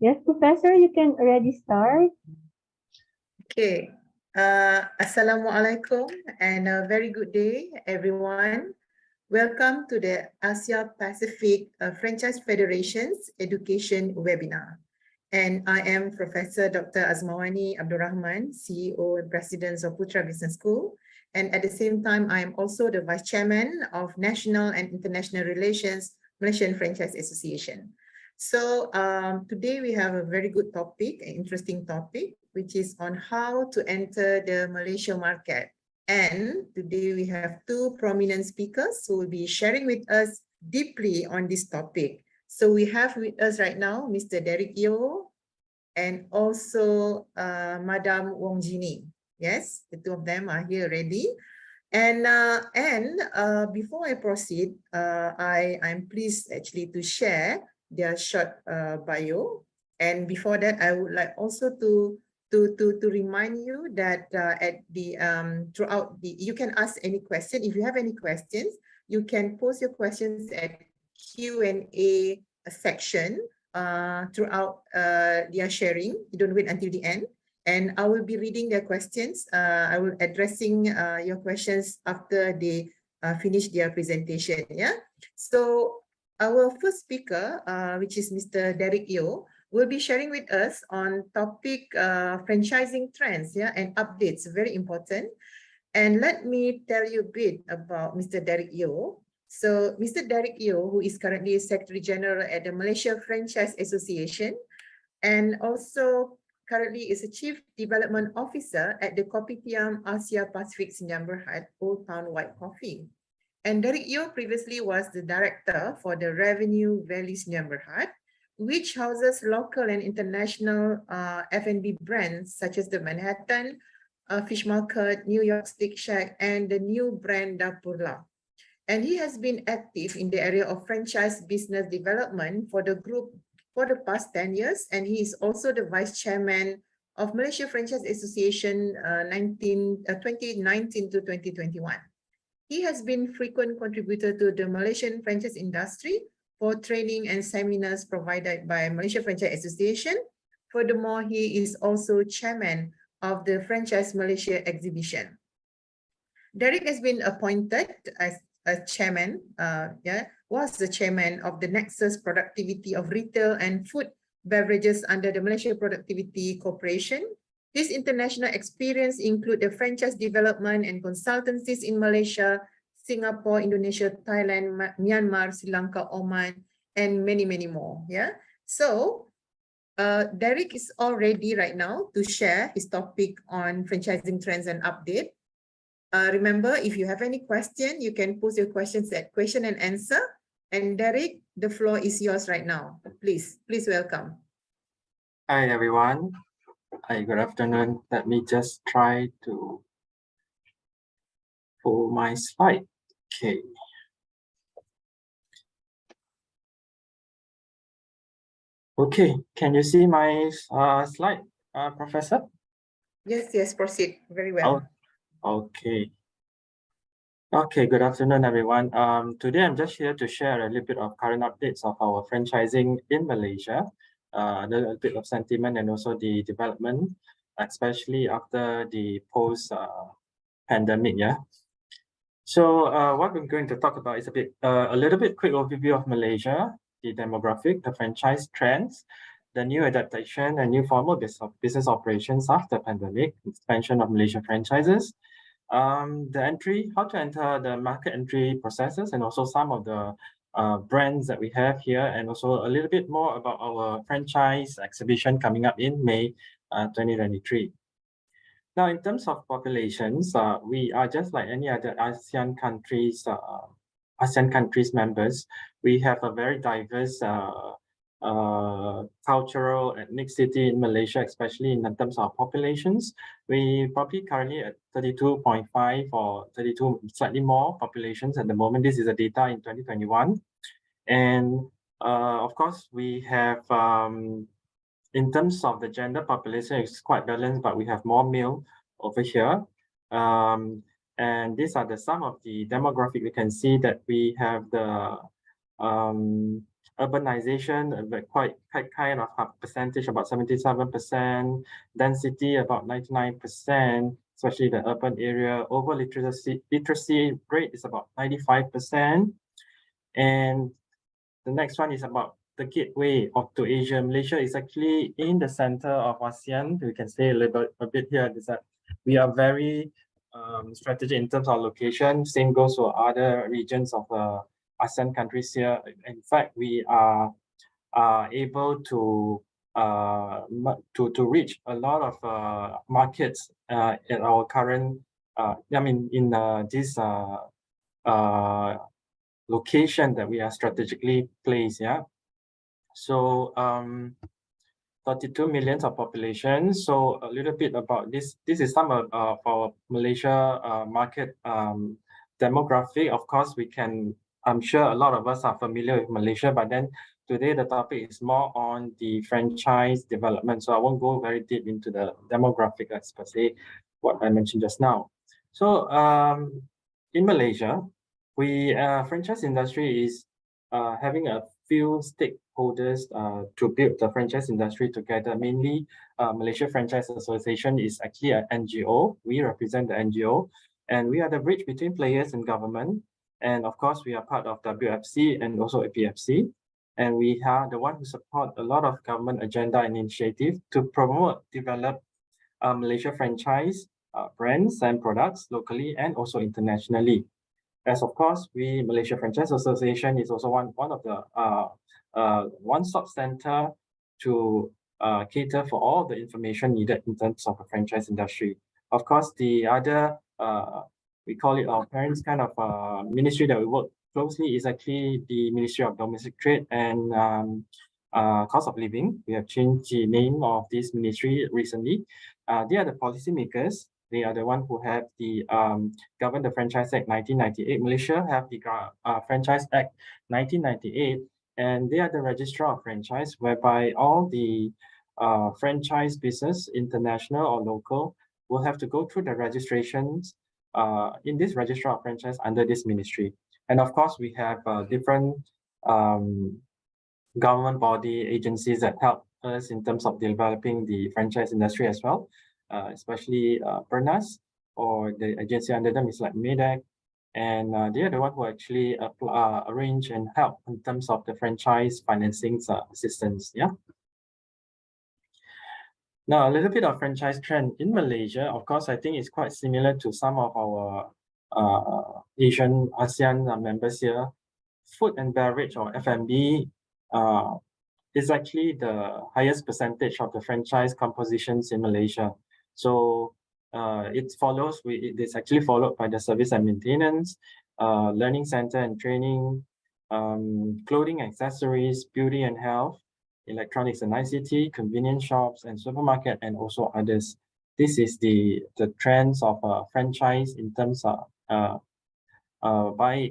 Yes, Professor, you can already start. Okay. Assalamualaikum and a very good day, everyone. Welcome to the Asia Pacific Franchise Federation's Education Webinar. And I am Professor Dr. Azmawani Abdul Rahman, CEO and President of Putra Business School. And at the same time, I am also the Vice Chairman of National and International Relations, Malaysian Franchise Association. So today we have a very good topic, an interesting topic, which is on how to enter the Malaysia market. And today we have two prominent speakers who will be sharing with us deeply on this topic. So we have with us right now, Mr. Derek Yeo and also Madam Wong Jini. Yes, the two of them are here already. And before I proceed, I'm pleased actually to share their short bio. And before that, I would like also to remind you that at the throughout the, you can ask any question. If you have any questions, you can post your questions at Q&A section throughout their sharing. You don't wait until the end. And I will be reading their questions. I will addressing your questions after they finish their presentation. Yeah. So our first speaker, which is Mr. Derek Yeo, will be sharing with us on topic franchising trends, yeah, and updates. Very important. And let me tell you a bit about Mr. Derek Yeo. So Mr. Derek Yeo, who is currently Secretary General at the Malaysia Franchise Association, and also currently is a Chief Development Officer at the Kopitiam Asia Pacific Sdn Bhd, Old Town White Coffee. And Derek Yeo previously was the Director for the Revenue Valley Sdn Bhd, which houses local and international F&B brands such as the Manhattan Fish Market, New York Steak Shack, and the new brand Dapurla. And he has been active in the area of franchise business development for the group for the past 10 years, and he is also the Vice Chairman of Malaysia Franchise Association 2019 to 2021. He has been frequent contributor to the Malaysian franchise industry for training and seminars provided by Malaysia Franchise Association. Furthermore, he is also chairman of the Franchise Malaysia exhibition. Derek has been appointed as a chairman, was the chairman of the Nexus Productivity of Retail and Food Beverages under the Malaysia Productivity Corporation. His international experience include the franchise development and consultancies in Malaysia, Singapore, Indonesia, Thailand, Myanmar, Sri Lanka, Oman, and many, many more. Yeah. So Derek is all ready right now to share his topic on franchising trends and update. Remember, if you have any question, you can post your questions at question and answer. And Derek, the floor is yours right now. Please welcome. Hi, everyone. Hi, good afternoon. Let me just try to pull my slide. Okay. Okay, can you see my slide, Professor? Yes, proceed. Very well. Oh, okay. Okay, good afternoon, everyone. Today I'm just here to share a little bit of current updates of our franchising in Malaysia, a little bit of sentiment and also the development, especially after the post-pandemic, yeah. So what we're going to talk about is a little bit quick overview of Malaysia, the demographic, the franchise trends, the new adaptation and new formal business operations after pandemic, expansion of Malaysian franchises, how to enter the market entry processes, and also some of the brands that we have here, and also a little bit more about our franchise exhibition coming up in May 2023. Now, in terms of populations, we are just like any other ASEAN countries members. We have a very diverse cultural ethnicity in Malaysia, especially in terms of populations. We probably currently at 32.5 or 32, slightly more populations at the moment. This is the data in 2021. And of course, we have, in terms of the gender population, it's quite balanced, but we have more male over here. And these are some of the demographic. We can see that we have the urbanization, quite kind of a percentage, about 77%, density about 99%, especially the urban area. Over literacy rate is about 95%. And the next one is about the gateway to Asia. Malaysia is actually in the center of ASEAN. We can say a bit here is that we are very strategic in terms of location. Same goes for other regions of ASEAN countries here. In fact, we are able to reach a lot of markets at our current. In this location that we are strategically placed. Yeah. So 32 million of population. So a little bit about this. This is some of our Malaysia market demographic. Of course, I'm sure a lot of us are familiar with Malaysia, but then today the topic is more on the franchise development. So I won't go very deep into the demographic as per se, what I mentioned just now. So in Malaysia, franchise industry is having a few stakeholders to build the franchise industry together. Mainly, Malaysia Franchise Association is actually an NGO. We represent the NGO, and we are the bridge between players and government. And of course, we are part of WFC and also APFC. And we are the one who support a lot of government agenda and initiative to promote, develop Malaysia franchise brands and products locally and also internationally. As of course, Malaysia Franchise Association is also one of the one-stop center to cater for all the information needed in terms of the franchise industry. Of course, the other we call it our parents kind of ministry that we work closely is actually the Ministry of Domestic Trade and Cost of Living. We have changed the name of this ministry recently. They are the policymakers. They are the one who have the govern the Franchise Act 1998. Malaysia have the Franchise Act 1998, and they are the registrar of franchise, whereby all the franchise business, international or local, will have to go through the registrations in this registrar of franchise under this ministry. And of course, we have different government body agencies that help us in terms of developing the franchise industry as well. Especially Pernas, or the agency under them is like MEDAC, and they are the one who actually arrange and help in terms of the franchise financing assistance. Yeah. Now, a little bit of franchise trend in Malaysia. Of course, I think it's quite similar to some of our Asian ASEAN members here. Food and beverage, or F&B, is actually the highest percentage of the franchise compositions in Malaysia. So it is actually followed by the service and maintenance, learning center and training, clothing, accessories, beauty and health, electronics and ICT, convenience shops and supermarket, and also others. This is the trends of franchise in terms of by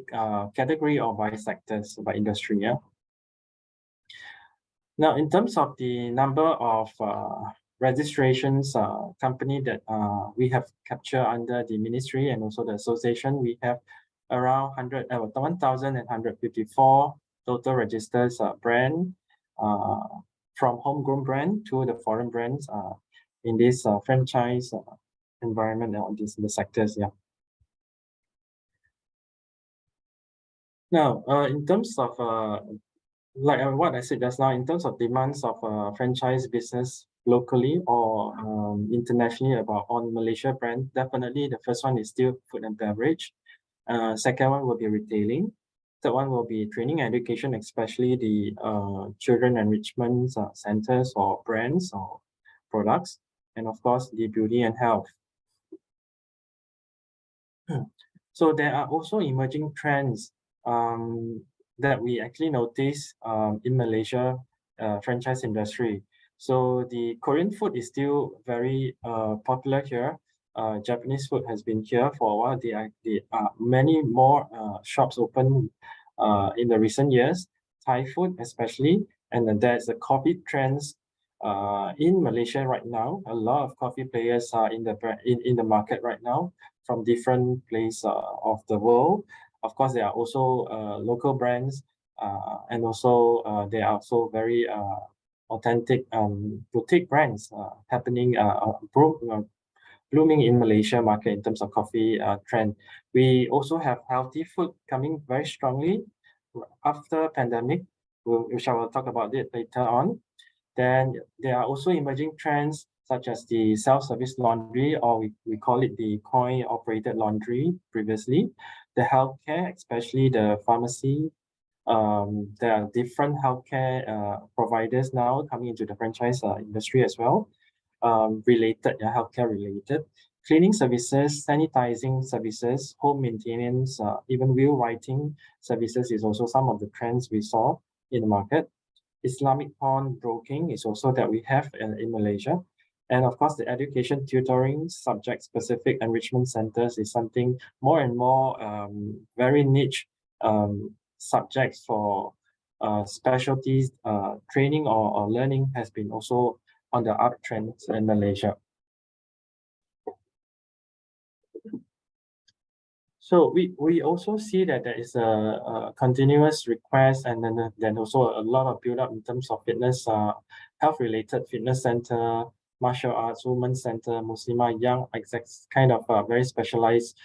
category or by sectors, by industry. Yeah. Now, in terms of the number of registrations company that we have captured under the ministry and also the association, we have around 1,154 total registers brand, from homegrown brand to the foreign brands in this franchise environment or the sectors. Yeah. Now, in terms of like what I said just now, in terms of demands of franchise business locally or internationally on Malaysia brand, definitely the first one is still food and beverage. Second one will be retailing. Third one will be training and education, especially the children enrichment centers or brands or products. And of course, the beauty and health. So there are also emerging trends that we actually notice in Malaysia franchise industry. So the Korean food is still very popular here. Japanese food has been here for a while. There are many more shops open in the recent years. Thai food especially, and then there's the coffee trends in Malaysia right now. A lot of coffee players are in the market right now from different places of the world. Of course, there are also local brands And also they are also very authentic boutique brands happening blooming in Malaysia market in terms of coffee trend. We also have healthy food coming very strongly after pandemic, which I will talk about it later on. Then there are also emerging trends such as the self-service laundry, or we call it the coin-operated laundry previously, the healthcare, especially the pharmacy. There are different healthcare providers now coming into the franchise industry as well, healthcare related. Cleaning services, sanitizing services, home maintenance, even wheel writing services is also some of the trends we saw in the market. Islamic pawnbroking is also that we have in Malaysia. And of course, the education tutoring, subject-specific enrichment centers is something more and more very niche subjects for specialties training or learning has been also on the uptrend in Malaysia. So we also see that there is a continuous request, and then also a lot of build up in terms of fitness, health related fitness center, martial arts, women's center, Muslimah, young execs, kind of very specialized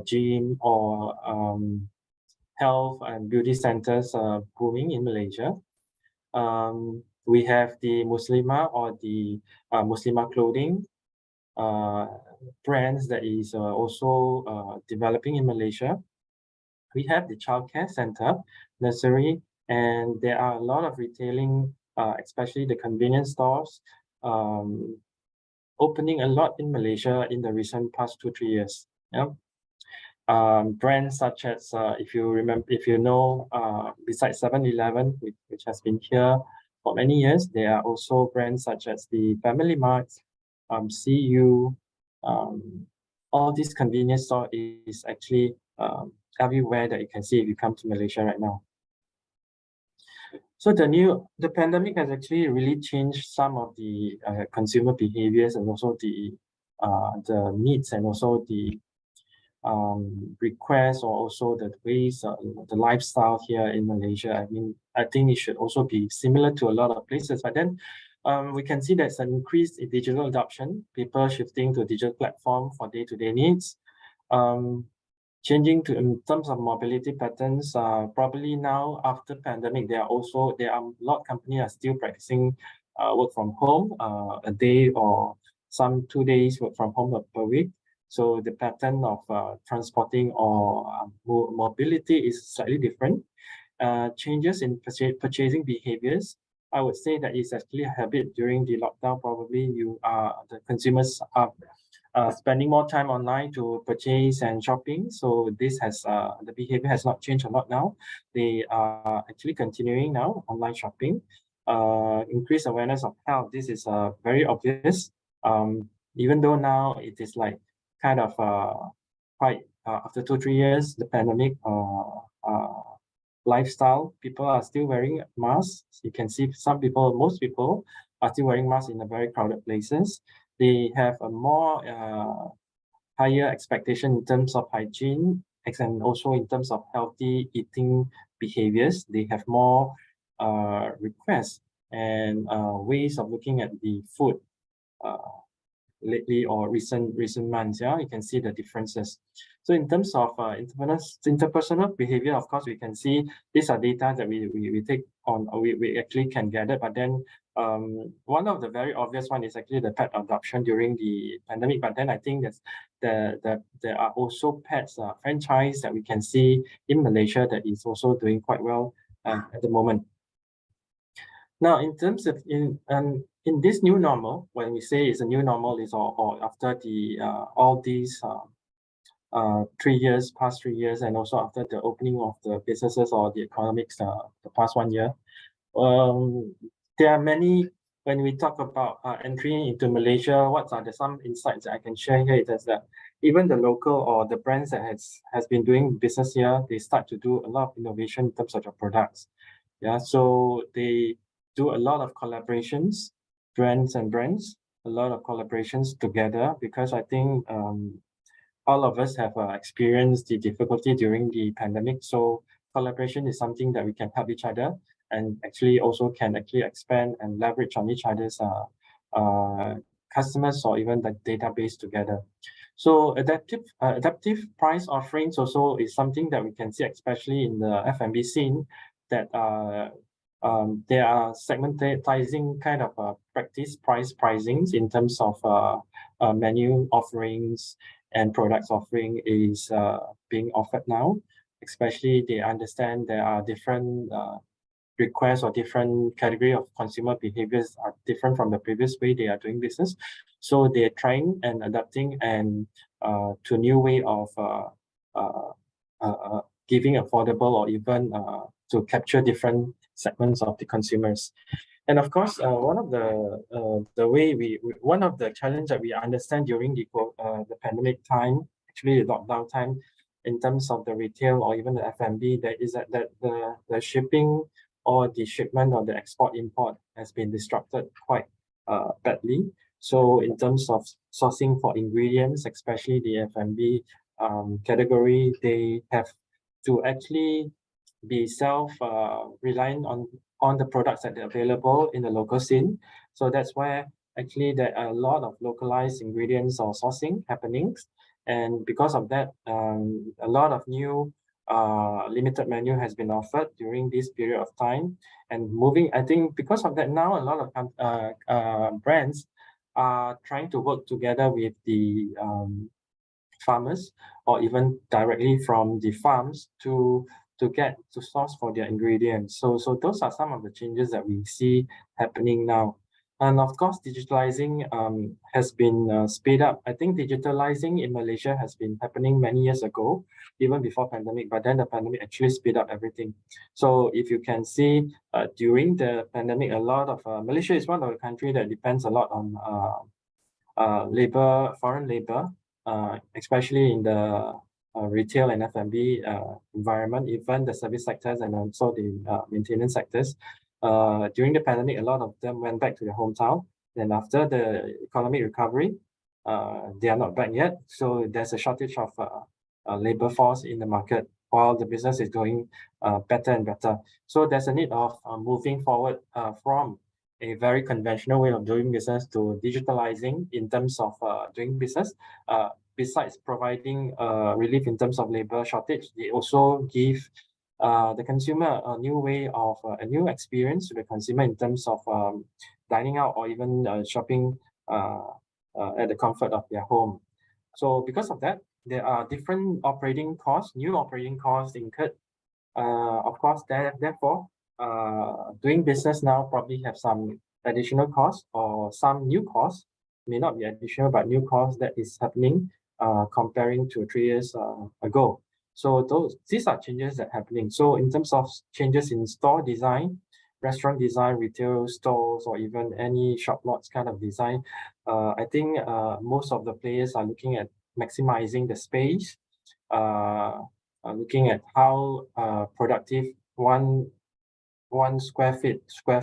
gym or health and beauty centers booming in Malaysia. We have the Muslimah or the Muslimah clothing brands that is also developing in Malaysia. We have the childcare center, nursery, and there are a lot of retailing, especially the convenience stores, opening a lot in Malaysia in the recent past 2-3 years. Yeah. Brands such as, if you know, besides 7-Eleven, which has been here for many years, there are also brands such as the Family Mart, CU, all these convenience store is actually everywhere that you can see if you come to Malaysia right now. So the pandemic has actually really changed some of the consumer behaviors and also the needs and also the requests or also the ways, the lifestyle here in Malaysia. I mean, I think it should also be similar to a lot of places, but then we can see there's an increase in digital adoption, people shifting to digital platform for day-to-day needs, changing to in terms of mobility patterns. Probably now after pandemic, there are a lot of companies are still practicing work from home, a day or some 2 days work from home per week. So the pattern of transporting or mobility is slightly different. Changes in purchasing behaviors, I would say that it's actually a habit during the lockdown. Probably the consumers are spending more time online to purchase and shopping. So this has the behavior has not changed a lot now. They are actually continuing now online shopping. Increased awareness of health. This is very obvious. Even though now it is like kind of quite after 2-3 years, the pandemic lifestyle, people are still wearing masks. You can see most people are still wearing masks in the very crowded places. They have a more higher expectation in terms of hygiene and also in terms of healthy eating behaviors. They have more requests and ways of looking at the food lately or recent months. Yeah, you can see the differences. So in terms of interpersonal behavior, of course, we can see these are data that we take on, or we actually can gather. But then one of the very obvious one is actually the pet adoption during the pandemic. But then I think that there are also pets franchise that we can see in Malaysia that is also doing quite well at the moment. Now, in terms of in this new normal, when we say it's a new normal, is or after the all these past 3 years, and also after the opening of the businesses or the economics the past 1 year, there are many. When we talk about entry into Malaysia, what are some insights that I can share here? Is that even the local or the brands that has been doing business here, they start to do a lot of innovation in terms of their products. Yeah, so they do a lot of collaborations, brands, a lot of collaborations together, because I think all of us have experienced the difficulty during the pandemic. So collaboration is something that we can help each other and actually also can actually expand and leverage on each other's customers or even the database together. So adaptive price offerings also is something that we can see, especially in the F&B scene, that there are segmentizing kind of price pricings in terms of menu offerings and products offering is being offered now. Especially they understand there are different requests or different category of consumer behaviors are different from the previous way they are doing business. So they're trying and adapting and to new way of giving affordable or even to capture different segments of the consumers. And of course, one of the challenge that we understand during the pandemic time, actually the lockdown time, in terms of the retail or even the F&B, that is that the shipping or the shipment or the export import has been disrupted quite badly. So in terms of sourcing for ingredients, especially the F&B category, they have to actually be reliant on the products that are available in the local scene. So that's where actually there are a lot of localized ingredients or sourcing happenings. And because of that, a lot of new limited menu has been offered during this period of time. And I think because of that, now a lot of brands are trying to work together with the farmers or even directly from the farms to source for their ingredients. So those are some of the changes that we see happening now. And of course, digitalizing has been sped up. I think digitalizing in Malaysia has been happening many years ago, even before pandemic, but then the pandemic actually sped up everything. So if you can see during the pandemic, a lot of Malaysia is one of the countries that depends a lot on foreign labor, especially in the retail and F&B environment, even the service sectors and also the maintenance sectors. During the pandemic, a lot of them went back to their hometown. Then after the economic recovery, they are not back yet. So there's a shortage of labor force in the market while the business is going better and better. So there's a need of moving forward from a very conventional way of doing business to digitalizing in terms of doing business. Besides providing relief in terms of labor shortage, they also give the consumer a new way of a new experience to the consumer in terms of dining out or even shopping at the comfort of their home. So because of that, there are different operating costs, new operating costs incurred. Of course, therefore, doing business now probably have some additional costs or some new costs, may not be additional, but new costs that is happening comparing to 3 years ago. So these are changes that are happening. So in terms of changes in store design, restaurant design, retail stores, or even any shop lots kind of design, I think most of the players are looking at maximizing the space, looking at how productive one square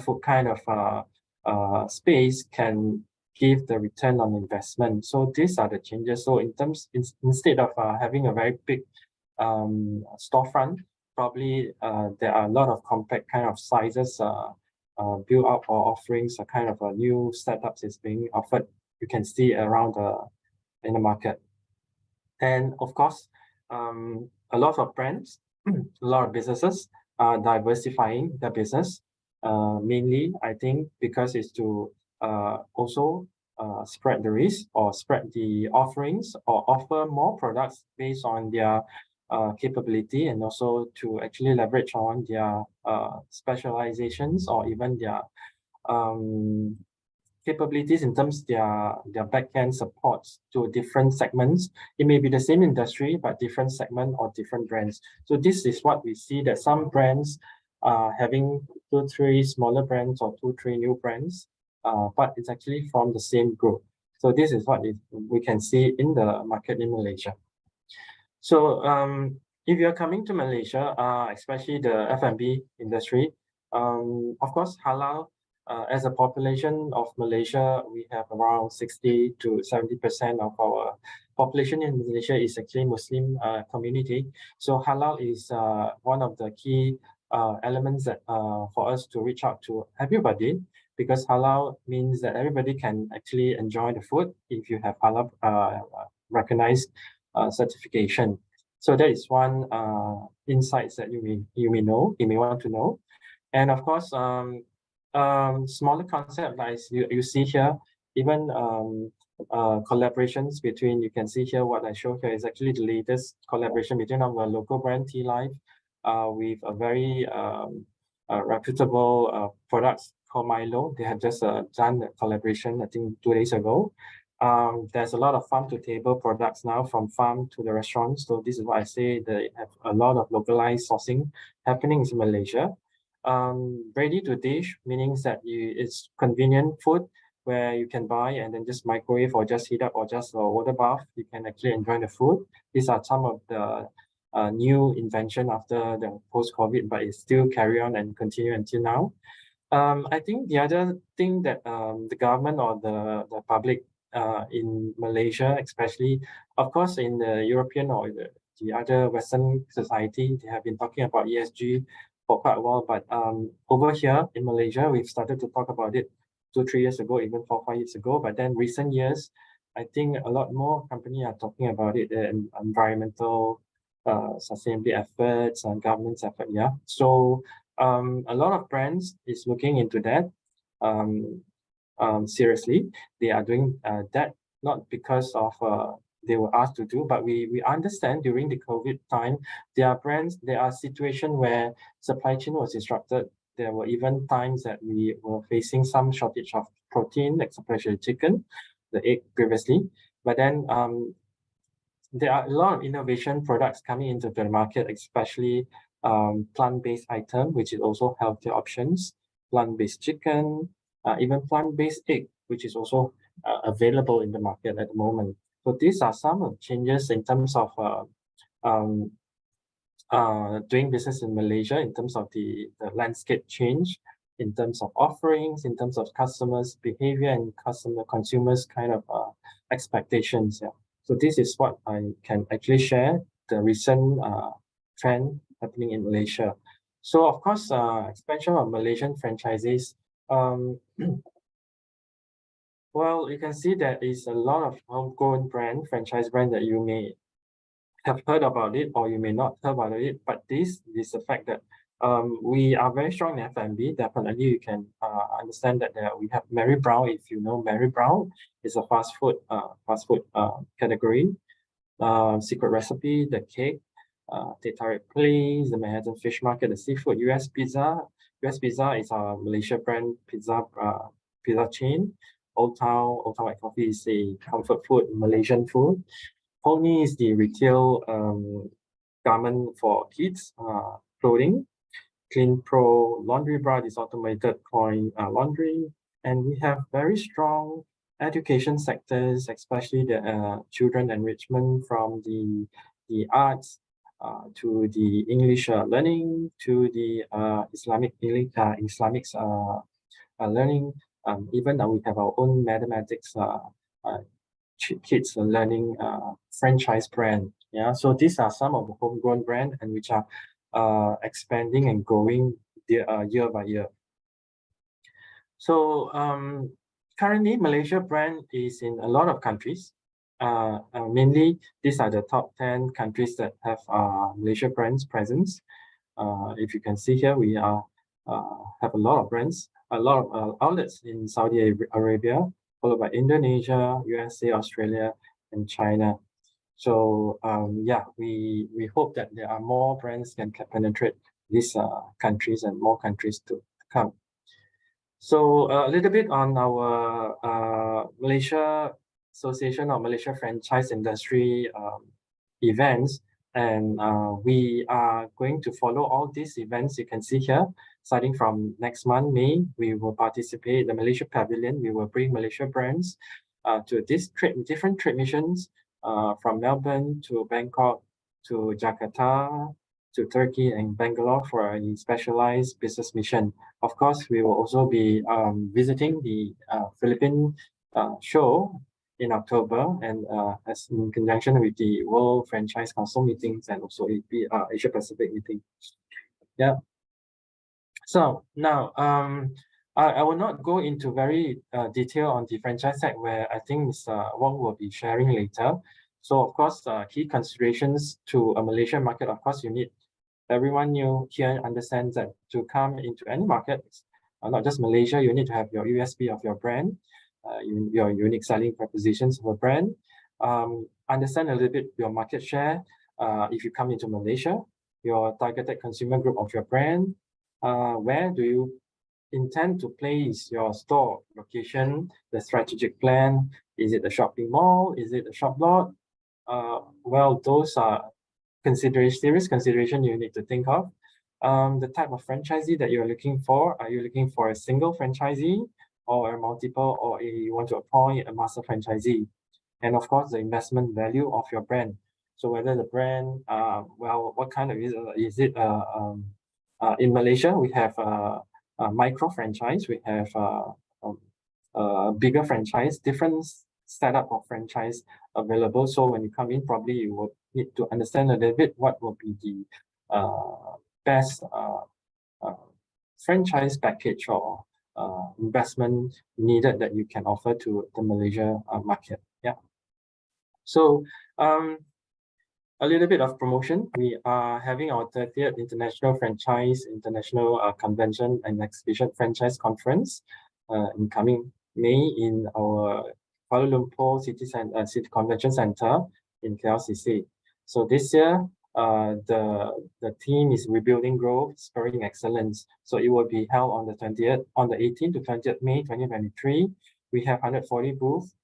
foot kind of space can give the return on investment. So these are the changes. So instead of having a very big storefront, probably there are a lot of compact kind of sizes built up or offerings, a kind of a new setups is being offered. You can see around in the market. And of course, a lot of brands, a lot of businesses are diversifying their business. Mainly, I think, because it's to also spread the risk or spread the offerings or offer more products based on their capability, and also to actually leverage on their specializations or even their capabilities in terms of their back-end supports to different segments. It may be the same industry, but different segment or different brands. So this is what we see, that some brands are having 2, 3 smaller brands or 2, 3 new brands, but it's actually from the same group. So this is what we can see in the market in Malaysia. So if you're coming to Malaysia, especially the F&B industry, of course, halal, as a population of Malaysia, we have around 60 to 70% of our population in Malaysia is actually Muslim community. So halal is one of the key elements that for us to reach out to everybody, because halal means that everybody can actually enjoy the food if you have halal recognized certification. So that is one insights that you may want to know. And of course, smaller concept like you see here, even collaborations between, you can see here what I show here is actually the latest collaboration between our local brand Tea Life with a very reputable products called Milo. They have just done a collaboration, I think 2 days ago. There's a lot of farm to table products now, from farm to the restaurants. So this is why I say they have a lot of localized sourcing happening in Malaysia. Ready to dish, meaning that it's convenient food where you can buy and then just microwave or just heat up or just a water bath. You can actually enjoy the food. These are some of the new invention after the post-COVID, but it still carry on and continue until now. I think the other thing that the government or the public in Malaysia, especially, of course, in the European or the other Western society, they have been talking about ESG for quite a while. But over here in Malaysia, we've started to talk about it 2-3 years ago, even 4-5 years ago. But then recent years, I think a lot more companies are talking about it, and environmental sustainability efforts and government's effort. Yeah. So a lot of brands is looking into that seriously. They are doing that not because of they were asked to do, but we understand during the COVID time, there are brands, there are situations where supply chain was disrupted. There were even times that we were facing some shortage of protein, like especially chicken, the egg previously. But then there are a lot of innovation products coming into the market, especially plant-based item, which is also healthier options, plant-based chicken, even plant-based egg, which is also available in the market at the moment. So these are some of the changes in terms of doing business in Malaysia, in terms of the landscape change, in terms of offerings, in terms of customers' behavior and consumers' kind of expectations. Yeah. So this is what I can actually share, the recent trend happening in Malaysia. So of course, expansion of Malaysian franchises. Well, you can see there is a lot of homegrown franchise brand that you may have heard about it, or you may not heard about it, but this is the fact that we are very strong in F&B. Definitely, you can understand that we have Mary Brown. If you know Mary Brown, is a fast food category. Secret Recipe, the cake, Teh Tarik Place, the Manhattan Fish Market, the seafood, US Pizza. US Pizza is a Malaysia brand pizza chain. Old Town White Coffee is a comfort food, Malaysian food. Pony is the retail garment for kids, clothing. Clean Pro Laundry Bar is automated coin laundry. And we have very strong education sectors, especially the children enrichment, from the arts to the English learning, to the Islamics learning. Even we have our own mathematics kids learning franchise brand. Yeah, so these are some of the homegrown brand, and which are expanding and growing year by year. So currently, Malaysia brand is in a lot of countries. Mainly, these are the top 10 countries that have Malaysia brands presence. If you can see here, we have a lot of brands, a lot of outlets in Saudi Arabia, followed by Indonesia, USA, Australia, and China. So yeah, we hope that there are more brands can penetrate these countries and more countries to come. So a little bit on our Malaysia Association of Malaysia Franchise Industry events, and we are going to follow all these events you can see here. Starting from next month, May, we will participate in the Malaysia Pavilion. We will bring Malaysia brands to these different trade missions from Melbourne to Bangkok to Jakarta to Turkey and Bangalore for a specialized business mission. Of course, we will also be visiting the Philippine show in October, and as in conjunction with the World Franchise Council meetings and also Asia Pacific meeting. Yeah. So now, I will not go into very detail on the franchise side, where I think Mr. Wong will be sharing later. So of course, key considerations to a Malaysian market, of course, you need everyone new here understands that to come into any market, not just Malaysia, you need to have your USP of your brand, your unique selling propositions of a brand, understand a little bit your market share if you come into Malaysia, your targeted consumer group of your brand, where do you intend to place your store location, the strategic plan, is it a shopping mall, is it a shop lot? Well, those are serious consideration you need to think of. The type of franchisee that you're looking for, are you looking for a single franchisee or a multiple, or you want to appoint a master franchisee? And of course, the investment value of your brand. So whether the brand, well, what kind of is it in Malaysia, we have a micro franchise, we have a bigger franchise, different setup of franchise available. So when you come in, probably you will need to understand a little bit what will be the best franchise package or investment needed that you can offer to the Malaysia market. Yeah. So a little bit of promotion. We are having our 30th International Franchise International Convention and Exhibition Franchise Conference in coming May in our Kuala Lumpur City Convention Center in KLCC. So this year, the theme is Rebuilding Growth, Spurring Excellence. So it will be held on the 18th to 20th May 2023. We have 140 booths,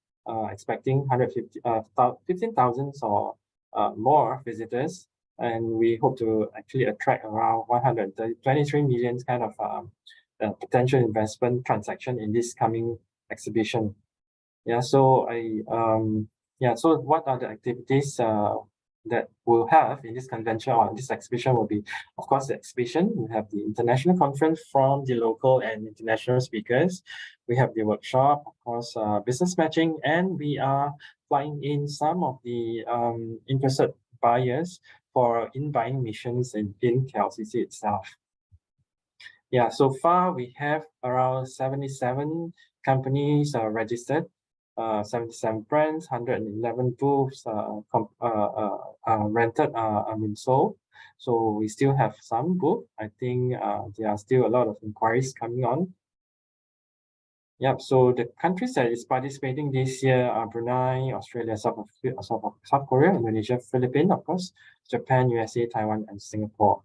expecting 15,000 or more visitors, and we hope to actually attract around 123 million kind of potential investment transaction in this coming exhibition. Yeah, so so what are the activities that we'll have in this convention or this exhibition will be, of course, the exhibition. We have the international conference from the local and international speakers. We have the workshop, of course, business matching, and we are flying in some of the interested buyers for in-buying missions in KLCC itself. Yeah, so far we have around 77 companies registered, 77 brands, 111 booths rented, sold. So we still have some booths. I think there are still a lot of inquiries coming on. Yep, so the countries that is participating this year are Brunei, Australia, South Korea, Indonesia, Philippines, of course, Japan, USA, Taiwan, and Singapore.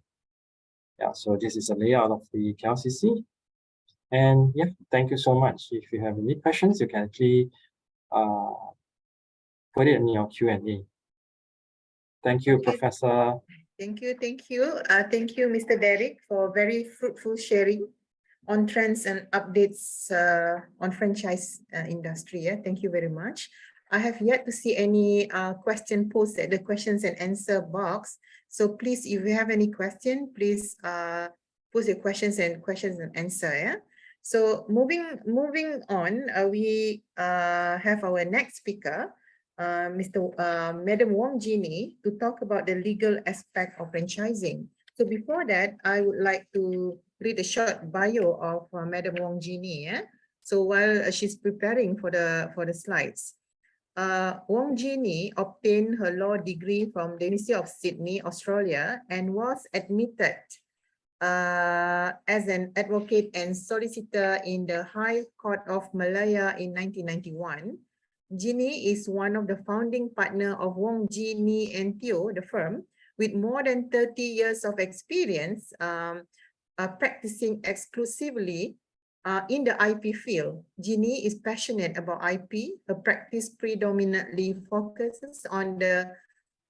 Yeah, so this is a layout of the KLCC. And yeah, thank you so much. If you have any questions, you can actually put it in your Q&A. Thank you, Professor. Thank you. Thank you, Mr. Derek, for very fruitful sharing on trends and updates on franchise industry. Yeah, thank you very much. I have yet to see any question posted, the questions and answer box. So please, if you have any question, please post your questions and answer. Yeah. So moving on, we have our next speaker, Madam Wong Jeannie, to talk about the legal aspect of franchising. So before that, I would like to read a short bio of Madam Wong Jeannie. Yeah? So while she's preparing for the slides, Wong Jeannie obtained her law degree from the University of Sydney, Australia, and was admitted as an advocate and solicitor in the High Court of Malaya in 1991. Jeannie is one of the founding partners of Wong Jeannie and Teo, the firm, with more than 30 years of experience practicing exclusively in the IP field. Jeannie is passionate about IP. Her practice predominantly focuses on the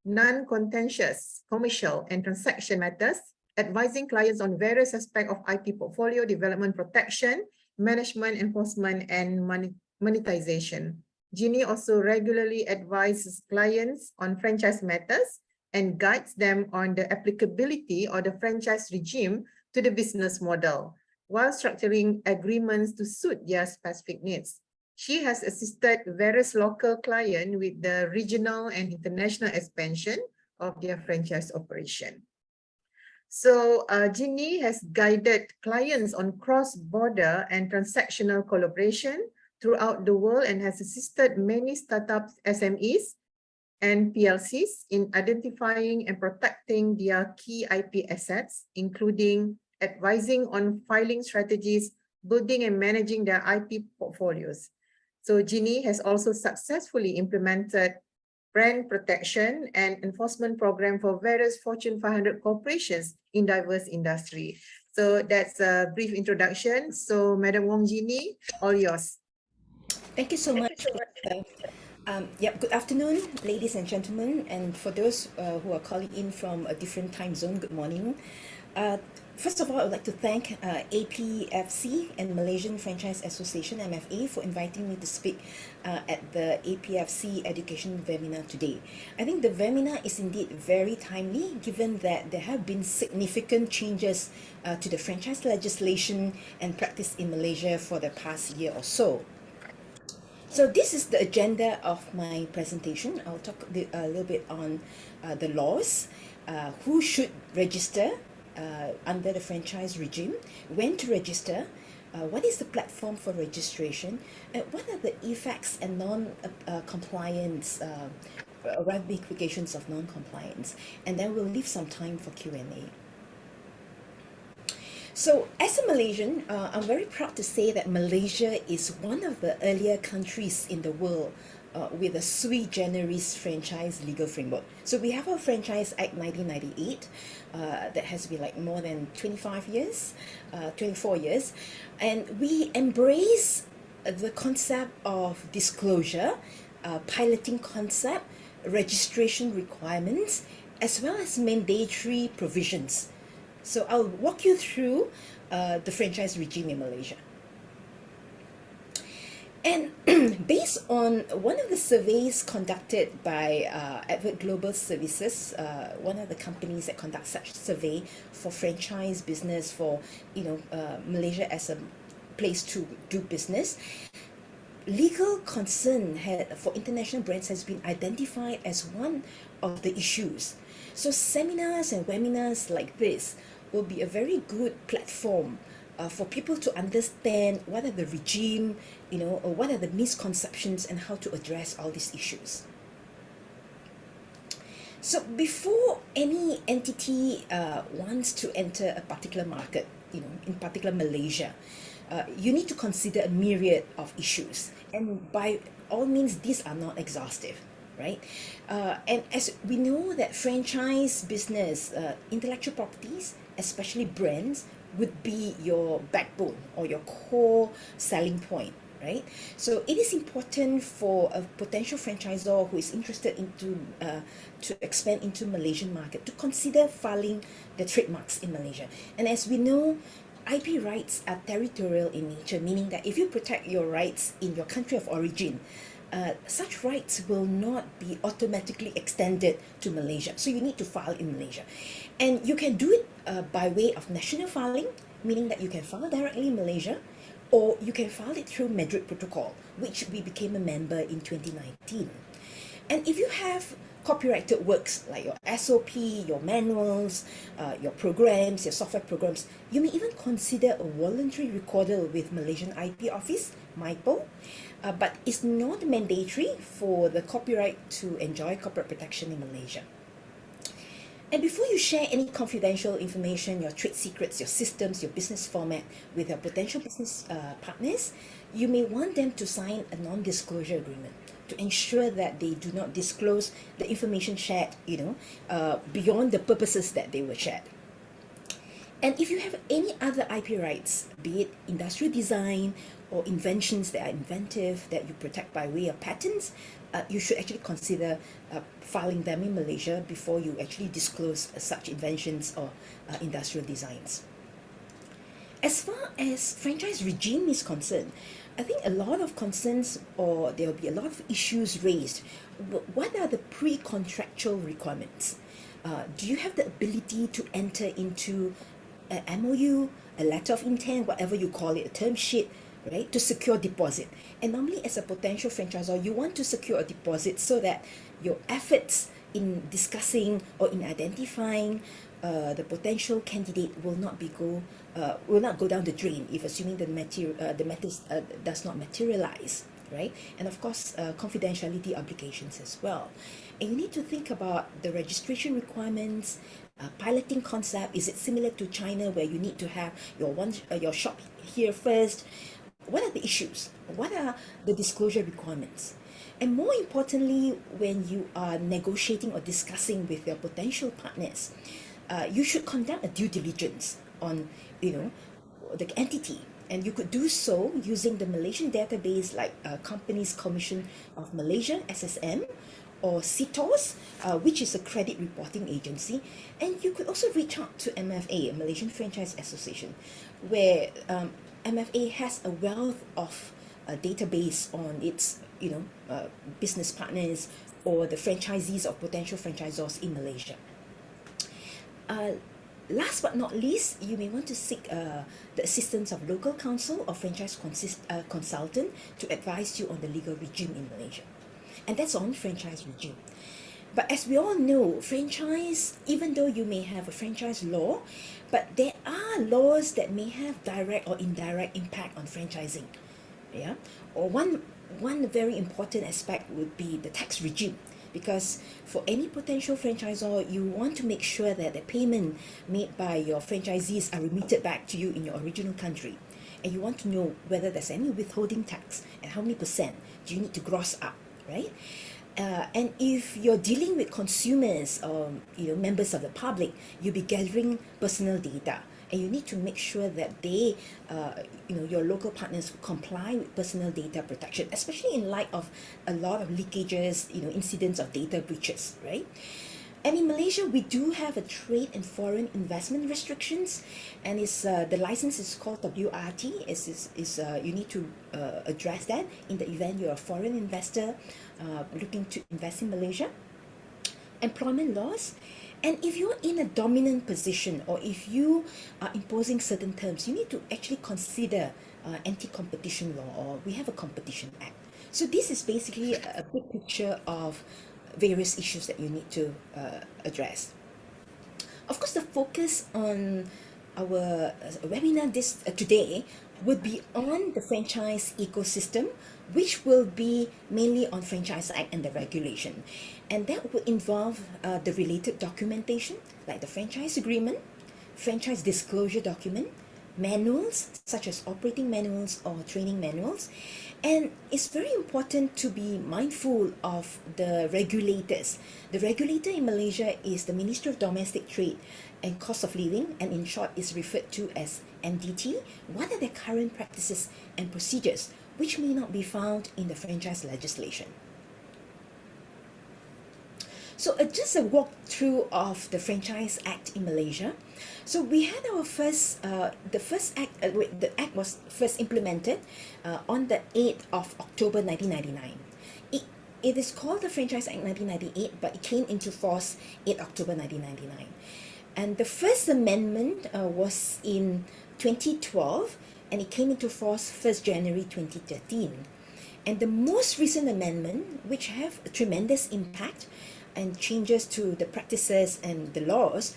non-contentious commercial and transaction matters, advising clients on various aspects of IP portfolio development, protection, management, enforcement, and monetization. Jeannie also regularly advises clients on franchise matters and guides them on the applicability of the franchise regime to the business model, while structuring agreements to suit their specific needs. She has assisted various local clients with the regional and international expansion of their franchise operation. So Ginny has guided clients on cross-border and transactional collaboration throughout the world and has assisted many startups, SMEs, and PLCs in identifying and protecting their key IP assets, including advising on filing strategies, building and managing their IP portfolios. So Ginny has also successfully implemented brand protection and enforcement program for various Fortune 500 corporations in diverse industry. So that's a brief introduction. So Madam Wong Ginny, all yours. Thank you so much. Good afternoon, ladies and gentlemen, and for those who are calling in from a different time zone, good morning. First of all, I would like to thank APFC and Malaysian Franchise Association, MFA, for inviting me to speak at the APFC Education Webinar today. I think the webinar is indeed very timely, given that there have been significant changes to the franchise legislation and practice in Malaysia for the past year or so. So this is the agenda of my presentation. I'll talk a little bit on the laws, who should register under the franchise regime, when to register, what is the platform for registration, and what are the effects and non-compliance, ramifications of non-compliance, and then we'll leave some time for Q&A. So as a Malaysian, I'm very proud to say that Malaysia is one of the earlier countries in the world with a sui generis franchise legal framework. So we have our Franchise Act 1998 that has been like more than 24 years, and we embrace the concept of disclosure, piloting concept, registration requirements, as well as mandatory provisions. So I'll walk you through the franchise regime in Malaysia. And based on one of the surveys conducted by Advert Global Services, one of the companies that conduct such survey for franchise business for Malaysia as a place to do business, legal concern for international brands has been identified as one of the issues. So seminars and webinars like this will be a very good platform for people to understand what are the regime, or what are the misconceptions and how to address all these issues. So before any entity wants to enter a particular market, in particular Malaysia, you need to consider a myriad of issues. And by all means, these are not exhaustive, right? And as we know that franchise business, intellectual properties, especially brands, would be your backbone or your core selling point, right? So it is important for a potential franchisor who is interested into to expand into Malaysian market to consider filing the trademarks in Malaysia. And as we know, IP rights are territorial in nature, meaning that if you protect your rights in your country of origin, such rights will not be automatically extended to Malaysia. So you need to file in Malaysia. And you can do it by way of national filing, meaning that you can file directly in Malaysia, or you can file it through Madrid Protocol, which we became a member in 2019. And if you have copyrighted works like your SOP, your manuals, your programs, your software programs, you may even consider a voluntary recorder with Malaysian IP Office, MIPO, but it's not mandatory for the copyright to enjoy copyright protection in Malaysia. And before you share any confidential information, your trade secrets, your systems, your business format with your potential business partners, you may want them to sign a non-disclosure agreement to ensure that they do not disclose the information shared, beyond the purposes that they were shared. And if you have any other IP rights, be it industrial design or inventions that are inventive that you protect by way of patents, you should actually consider filing them in Malaysia before you actually disclose such inventions or industrial designs. As far as franchise regime is concerned, I think a lot of concerns, or there will be a lot of issues raised. What are the pre-contractual requirements? Do you have the ability to enter into an MOU, a letter of intent, whatever you call it, a term sheet, right, to secure deposit. And normally as a potential franchisor, you want to secure a deposit so that your efforts in discussing or in identifying the potential candidate will not go down the drain if assuming the matter does not materialize, right? And of course, confidentiality obligations as well. And you need to think about the registration requirements, piloting concept. Is it similar to China where you need to have your shop here first? What are the issues? What are the disclosure requirements? And more importantly, when you are negotiating or discussing with your potential partners, you should conduct a due diligence on, the entity. And you could do so using the Malaysian database like Companies Commission of Malaysia, SSM, or CITOS, which is a credit reporting agency. And you could also reach out to MFA, Malaysian Franchise Association, where MFA has a wealth of database on its business partners or the franchisees of potential franchisors in Malaysia. Last but not least, you may want to seek the assistance of local counsel or franchise consultant to advise you on the legal regime in Malaysia. And that's on franchise regime. But as we all know, franchise, even though you may have a franchise law, but there are laws that may have direct or indirect impact on franchising. Yeah, or one very important aspect would be the tax regime, because for any potential franchisor, you want to make sure that the payment made by your franchisees are remitted back to you in your original country, and you want to know whether there's any withholding tax and how many percent do you need to gross up, right? And if you're dealing with consumers or members of the public, you'll be gathering personal data, and you need to make sure that they, your local partners comply with personal data protection, especially in light of a lot of leakages, incidents of data breaches, right? And in Malaysia, we do have a trade and foreign investment restrictions, and it's the license is called WRT. You need to address that in the event you're a foreign investor looking to invest in Malaysia. Employment laws, and if you're in a dominant position or if you are imposing certain terms, you need to actually consider anti-competition law, or we have a competition act. So this is basically a big picture of various issues that you need to address. Of course, the focus on our webinar today would be on the franchise ecosystem, which will be mainly on Franchise Act and the regulation. And that would involve the related documentation, like the franchise agreement, franchise disclosure document, manuals, such as operating manuals or training manuals. And it's very important to be mindful of the regulators. The regulator in Malaysia is the Ministry of Domestic Trade and Cost of Living, and in short is referred to as MDT. What are their current practices and procedures, which may not be found in the franchise legislation? So just a walkthrough of the Franchise Act in Malaysia. So we had our the act was first implemented on the 8th of October 1999. It is called the Franchise Act 1998, but it came into force 8 October 1999. And the first amendment was in 2012, and it came into force 1st January 2013. And the most recent amendment, which have a tremendous impact and changes to the practices and the laws,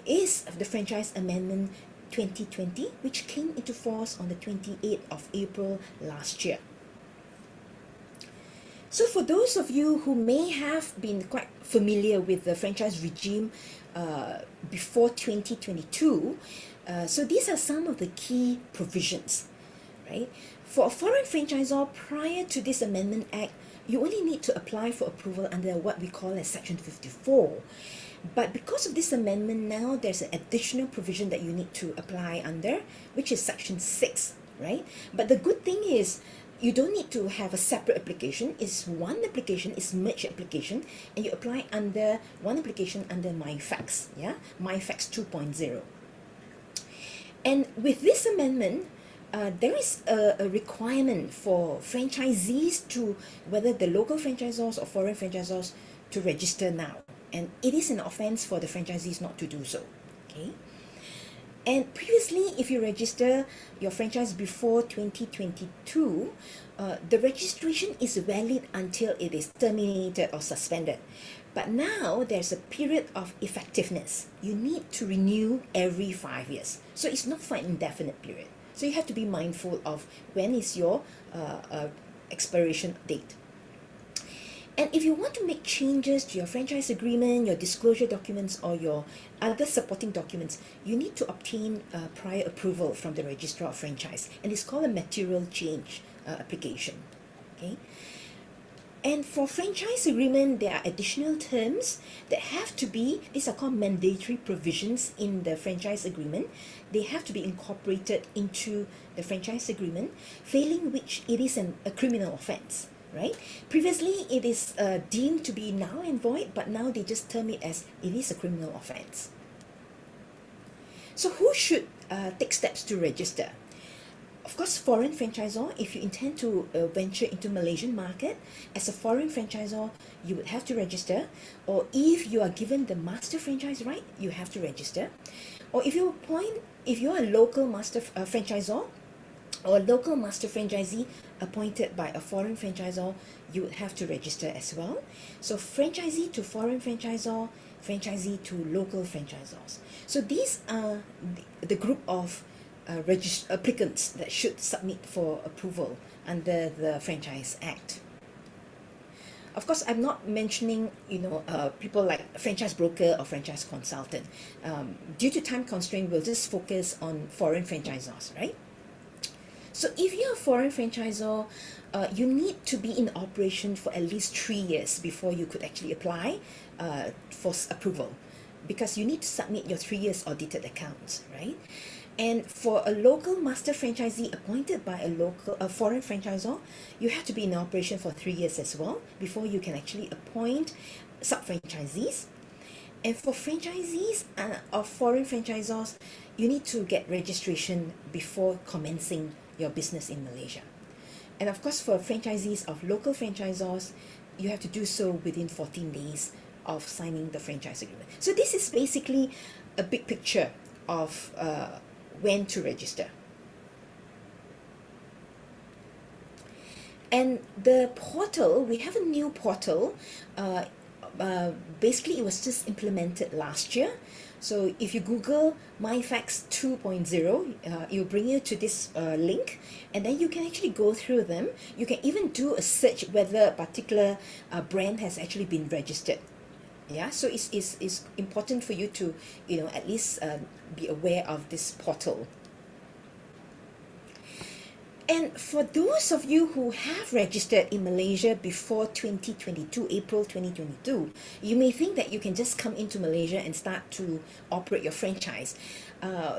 is the Franchise Amendment 2020, which came into force on the 28th of April last year. So for those of you who may have been quite familiar with the franchise regime before 2022, so these are some of the key provisions, right? For a foreign franchisor, prior to this Amendment Act, you only need to apply for approval under what we call as Section 54. But because of this amendment now, there's an additional provision that you need to apply under, which is Section 6, right? But the good thing is, you don't need to have a separate application. It's one application, it's merged application, and you apply under one application under MyFax, yeah? MyFax 2.0. And with this amendment, there is a requirement for franchisees to, whether the local franchisors or foreign franchisors, to register now. And it is an offense for the franchisees not to do so, okay? And previously, if you register your franchise before 2022, the registration is valid until it is terminated or suspended. But now there's a period of effectiveness. You need to renew every 5 years. So it's not for an indefinite period. So you have to be mindful of when is your expiration date. And if you want to make changes to your franchise agreement, your disclosure documents, or your other supporting documents, you need to obtain prior approval from the registrar of franchise, and it's called a material change application. Okay. And for franchise agreement, there are additional terms that have to be, these are called mandatory provisions in the franchise agreement. They have to be incorporated into the franchise agreement, failing which it is a criminal offense, right? Previously, it is deemed to be null and void, but now they just term it as it is a criminal offense. So who should take steps to register? Of course, foreign franchisor, if you intend to venture into Malaysian market, as a foreign franchisor, you would have to register. Or if you are given the master franchise right, you have to register. Or if you're a local master franchisor or a local master franchisee appointed by a foreign franchisor, you would have to register as well. So franchisee to foreign franchisor, franchisee to local franchisors. So these are the group of applicants that should submit for approval under the Franchise Act. Of course, I'm not mentioning, people like franchise broker or franchise consultant. Due to time constraint, we'll just focus on foreign franchisors, right? So if you're a foreign franchisor, you need to be in operation for at least 3 years before you could actually apply for approval, because you need to submit your 3 years audited accounts, right? And for a local master franchisee appointed by a foreign franchisor, you have to be in operation for 3 years as well before you can actually appoint sub-franchisees. And for franchisees of foreign franchisors, you need to get registration before commencing your business in Malaysia. And of course, for franchisees of local franchisors, you have to do so within 14 days of signing the franchise agreement. So this is basically a big picture of when to register. And the portal, we have a new portal. Basically, it was just implemented last year. So if you Google MyFacts 2.0, it will bring you to this link, and then you can actually go through them. You can even do a search whether a particular brand has actually been registered. Yeah, so it's important for you to, at least be aware of this portal. And for those of you who have registered in Malaysia before 2022, April 2022, you may think that you can just come into Malaysia and start to operate your franchise.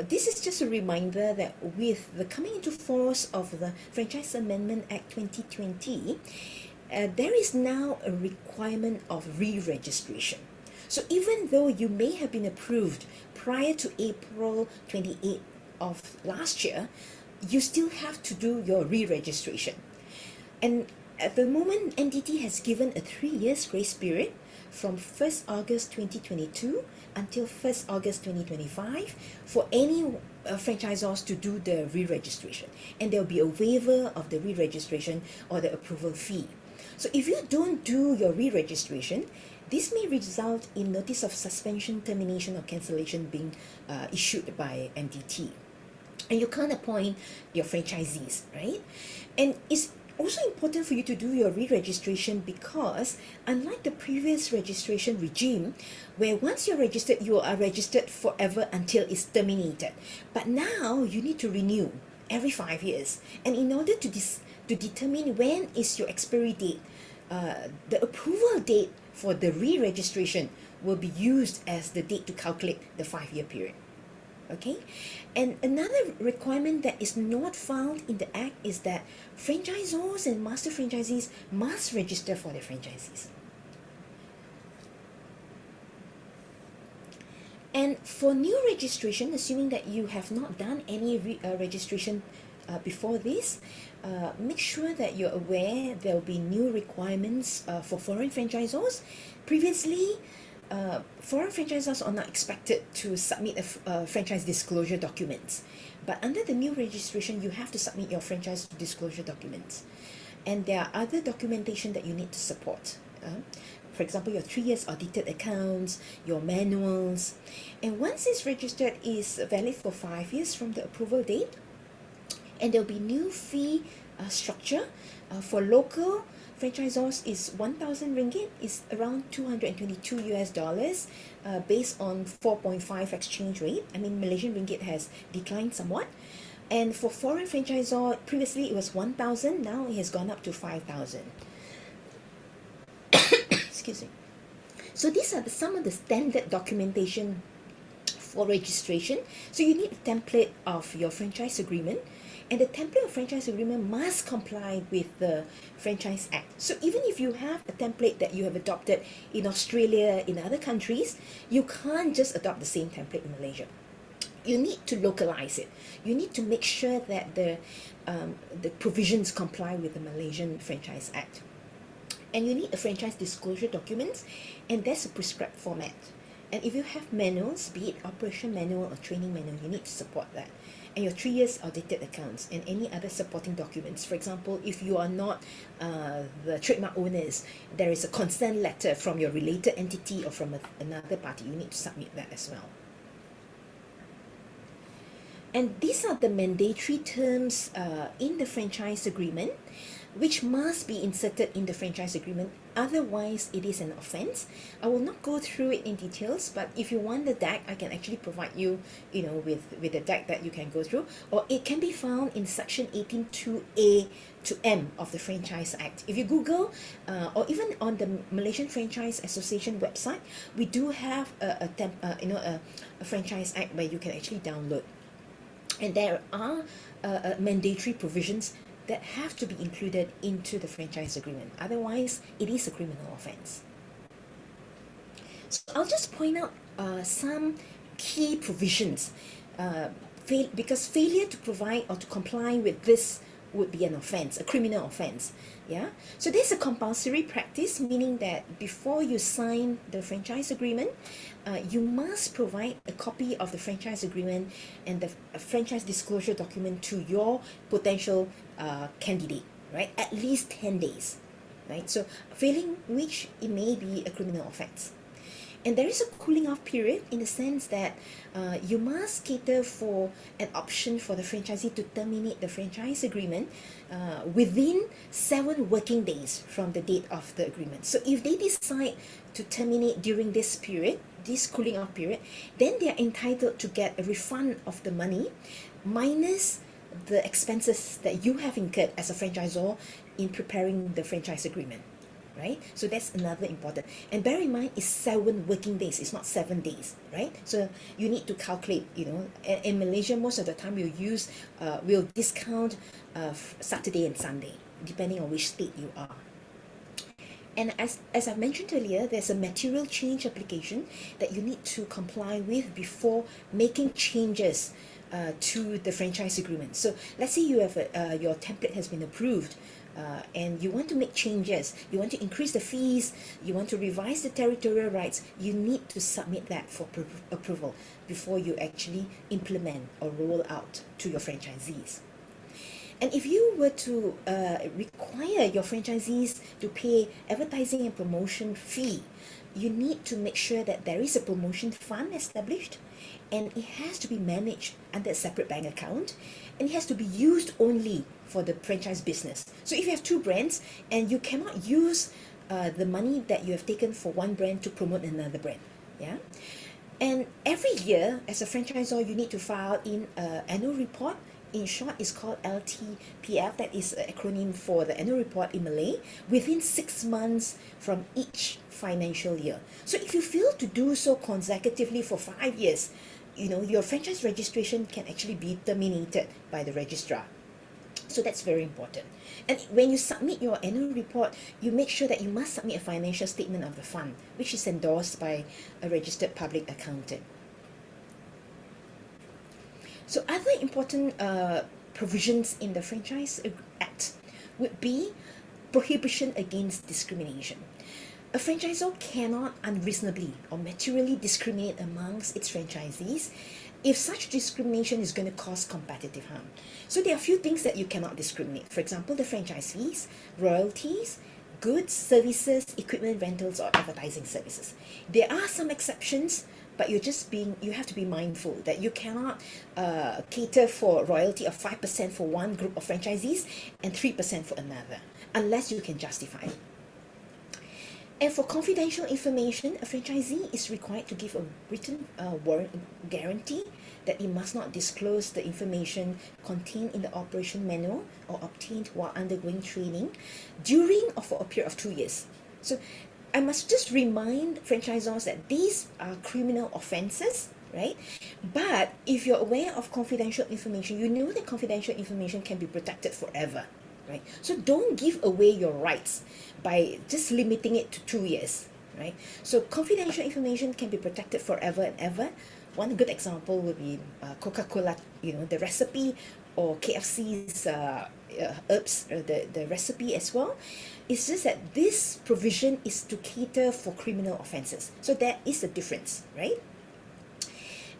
This is just a reminder that with the coming into force of the Franchise Amendment Act 2020, there is now a requirement of re-registration. So even though you may have been approved prior to April 28 of last year, you still have to do your re-registration. And at the moment, NTT has given a 3 years grace period from 1st August 2022 until 1st August 2025 for any franchisors to do the re-registration. And there will be a waiver of the re-registration or the approval fee. So if you don't do your re-registration, this may result in notice of suspension, termination, or cancellation being issued by NTT. And you can't appoint your franchisees, right? And it's also important for you to do your re-registration because unlike the previous registration regime, where once you're registered, you are registered forever until it's terminated. But now you need to renew every 5 years. And in order to determine when is your expiry date, the approval date for the re-registration will be used as the date to calculate the 5-year period. Okay, and another requirement that is not found in the Act is that franchisors and master franchisees must register for their franchisees. And for new registration, assuming that you have not done any registration before this, make sure that you're aware there will be new requirements for foreign franchisors. Previously, foreign franchisors are not expected to submit a franchise disclosure documents. But under the new registration, you have to submit your franchise disclosure documents. And there are other documentation that you need to support. For example, your 3 years audited accounts, your manuals. And once it's registered, is valid for 5 years from the approval date. And there'll be new fee structure. For local franchisors is 1,000 ringgit, is around 222 US dollars, based on 4.5 exchange rate. I mean, Malaysian ringgit has declined somewhat. And for foreign franchisor, previously it was 1,000, now it has gone up to 5,000. Excuse me. So these are some of the standard documentation for registration. So you need a template of your franchise agreement, and the template of franchise agreement must comply with the Franchise Act. So even if you have a template that you have adopted in Australia, in other countries, you can't just adopt the same template in Malaysia. You need to localize it. You need to make sure that the provisions comply with the Malaysian Franchise Act. And you need a franchise disclosure document, and that's a prescribed format. And if you have manuals, be it operation manual or training manual, you need to support that. And your 3 years audited accounts and any other supporting documents. For example, if you are not the trademark owners, there is a consent letter from your related entity or from another party. You need to submit that as well. And these are the mandatory terms in the franchise agreement, which must be inserted in the franchise agreement. Otherwise, it is an offense. I will not go through it in details, but if you want the deck, I can actually provide you, with the deck that you can go through, or it can be found in section 18(2)(a) to M of the Franchise Act. If you Google, or even on the Malaysian Franchise Association website, we do have a Franchise Act where you can actually download. And there are mandatory provisions that have to be included into the franchise agreement. Otherwise, it is a criminal offense. So I'll just point out some key provisions, because failure to provide or to comply with this would be an offense, a criminal offense. Yeah. So there's a compulsory practice, meaning that before you sign the franchise agreement, you must provide a copy of the franchise agreement and the franchise disclosure document to your potential candidate, right? At least 10 days, right? So failing which, it may be a criminal offense. And there is a cooling off period in the sense that you must cater for an option for the franchisee to terminate the franchise agreement within 7 working days from the date of the agreement. So if they decide to terminate during this period, this cooling off period, then they are entitled to get a refund of the money minus the expenses that you have incurred as a franchisor in preparing the franchise agreement. Right? So that's another important. And bear in mind, it's 7 working days. It's not 7 days, right? So you need to calculate, in Malaysia, most of the time we'll discount Saturday and Sunday, depending on which state you are. And as I mentioned earlier, there's a material change application that you need to comply with before making changes to the franchise agreement. So let's say you have your template has been approved, and you want to make changes, you want to increase the fees, you want to revise the territorial rights, you need to submit that for approval before you actually implement or roll out to your franchisees. And if you were to require your franchisees to pay advertising and promotion fee, you need to make sure that there is a promotion fund established, and it has to be managed under a separate bank account, and it has to be used only for the franchise business. So if you have 2 brands and you cannot use the money that you have taken for one brand to promote another brand, yeah. And every year, as a franchisor, you need to file in an annual report. In short, it's called LTPF. That is an acronym for the annual report in Malay, within 6 months from each financial year. So if you fail to do so consecutively for 5 years, your franchise registration can actually be terminated by the registrar. So that's very important. And when you submit your annual report, you make sure that you must submit a financial statement of the fund, which is endorsed by a registered public accountant. So other important provisions in the Franchise Act would be prohibition against discrimination. A franchisor cannot unreasonably or materially discriminate amongst its franchisees if such discrimination is going to cause competitive harm. So there are a few things that you cannot discriminate. For example, the franchise fees, royalties, goods, services, equipment rentals, or advertising services. There are some exceptions, but you have to be mindful that you cannot cater for royalty of 5% for one group of franchisees and 3% for another, unless you can justify it. And for confidential information, a franchisee is required to give a written warrant guarantee that it must not disclose the information contained in the operation manual or obtained while undergoing training during or for a period of 2 years. So I must just remind franchisors that these are criminal offenses, right? But if you're aware of confidential information, you know that confidential information can be protected forever. Right? So don't give away your rights by just limiting it to 2 years, right? So confidential information can be protected forever and ever. One good example would be Coca-Cola, the recipe, or KFC's herbs, the recipe as well. It's just that this provision is to cater for criminal offenses. So that is the difference, right?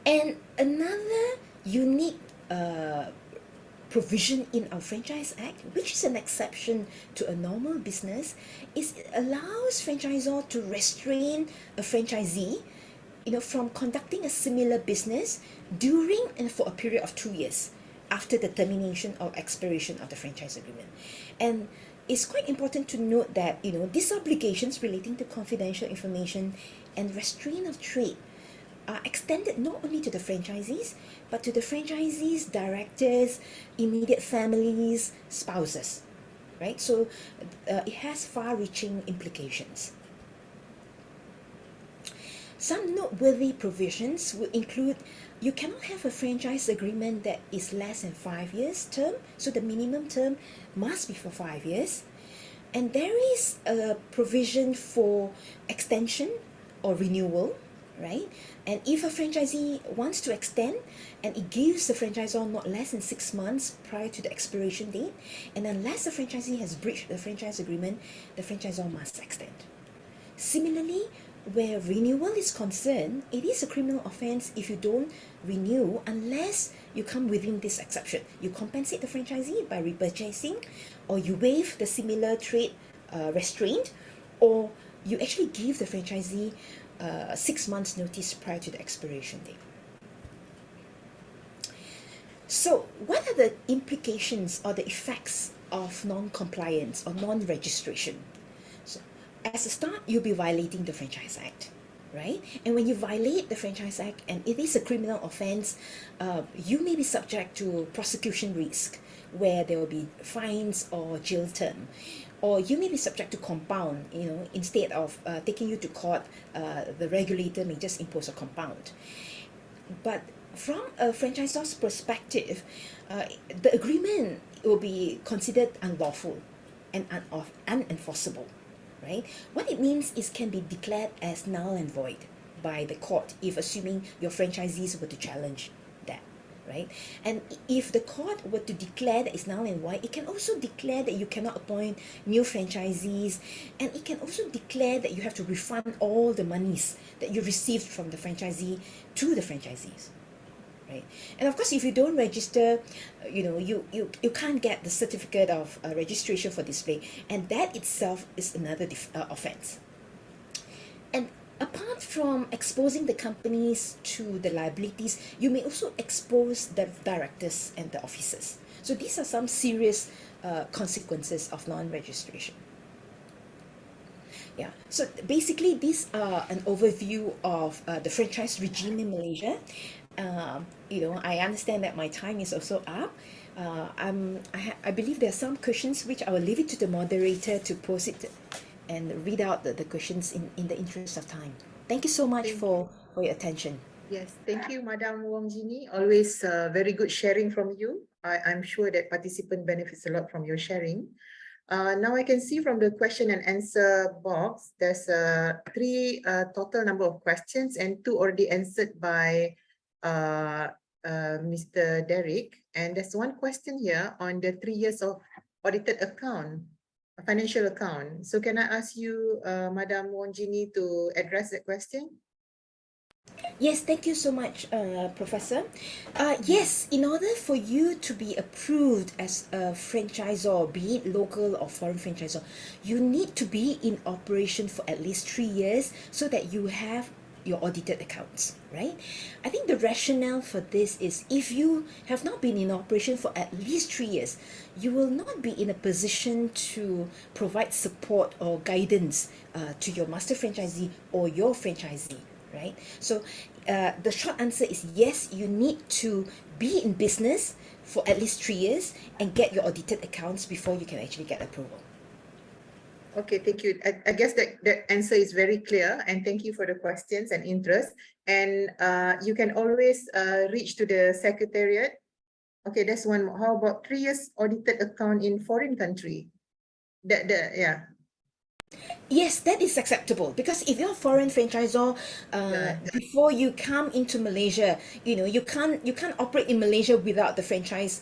And another unique provision in our Franchise Act, which is an exception to a normal business, is it allows franchisor to restrain a franchisee, from conducting a similar business during and for a period of 2 years after the termination or expiration of the franchise agreement. And it's quite important to note that, these obligations relating to confidential information and restraint of trade are extended not only to the franchisees, but to the franchisees, directors, immediate families, spouses, right? So it has far-reaching implications. Some noteworthy provisions would include you cannot have a franchise agreement that is less than 5 years term, so the minimum term must be for 5 years. And there is a provision for extension or renewal, right? And if a franchisee wants to extend, and it gives the franchisor not less than 6 months prior to the expiration date, and unless the franchisee has breached the franchise agreement, the franchisor must extend. Similarly, where renewal is concerned, it is a criminal offense if you don't renew unless you come within this exception. You compensate the franchisee by repurchasing, or you waive the similar trade restraint, or you actually give the franchisee 6 months notice prior to the expiration date. So what are the implications or the effects of non-compliance or non-registration? So as a start, you'll be violating the Franchise Act, right? And when you violate the Franchise Act and it is a criminal offense, you may be subject to prosecution risk, where there will be fines or jail term. Or you may be subject to compound, instead of taking you to court, the regulator may just impose a compound. But from a franchisor's perspective, the agreement will be considered unlawful and unenforceable, right? What it means is can be declared as null and void by the court if assuming your franchisees were to challenge that. Right? And if the court were to declare that it's null and void, it can also declare that you cannot appoint new franchisees, and it can also declare that you have to refund all the monies that you received from the franchisee to the franchisees. Right? And of course, if you don't register, you can't get the certificate of registration for display, and that itself is another offense. And apart from exposing the companies to the liabilities, you may also expose the directors and the officers. So these are some serious consequences of non-registration. Yeah, so basically these are an overview of the franchise regime in Malaysia. I understand that my time is also up. I believe there are some questions which I will leave it to the moderator to pose it and read out the questions in the interest of time. Thank you so much for your attention. Yes, thank you, Madam Wong Jini. Always very good sharing from you. I'm sure that participant benefits a lot from your sharing. Now I can see from the question and answer box, there's 3 total number of questions, and 2 already answered by Mr. Derek. And there's one question here on the 3 years of audited account. financial account. So can I ask you, Madam Wonjini, to address that question? Yes, thank you so much, Professor. Yes, in order for you to be approved as a franchisor, be it local or foreign franchisor, you need to be in operation for at least 3 years so that you have your audited accounts, right? I think the rationale for this is if you have not been in operation for at least 3 years, you will not be in a position to provide support or guidance to your master franchisee or your franchisee, right? So the short answer is yes, you need to be in business for at least 3 years and get your audited accounts before you can actually get approval. Okay, thank you. I guess that answer is very clear, and thank you for the questions and interest. And you can always reach to the secretariat. Okay, that's one more. How about 3 years audited account in foreign country? Yeah. Yes, that is acceptable because if you're a foreign franchisor, before you come into Malaysia, you can't operate in Malaysia without the franchise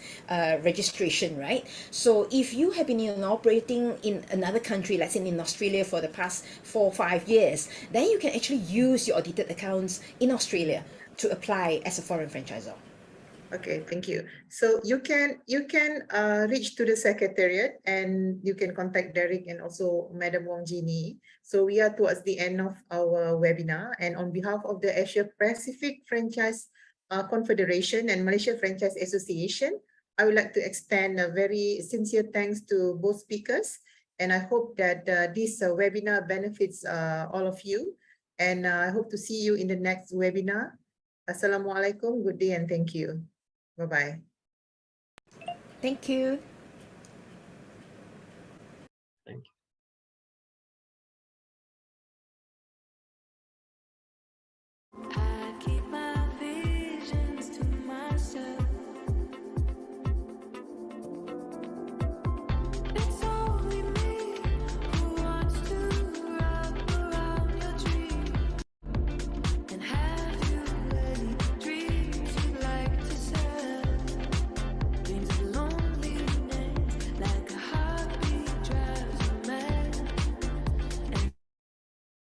registration, right? So if you have been operating in another country, let's say in Australia for the past 4 or 5 years, then you can actually use your audited accounts in Australia to apply as a foreign franchisor. Okay, thank you. So you can reach to the secretariat and you can contact Derek and also Madam Wongjini. So we are towards the end of our webinar, and on behalf of the Asia Pacific Franchise Confederation and Malaysia Franchise Association, I would like to extend a very sincere thanks to both speakers, and I hope that this webinar benefits all of you, and I hope to see you in the next webinar. Assalamualaikum, good day and thank you. Bye-bye. Thank you.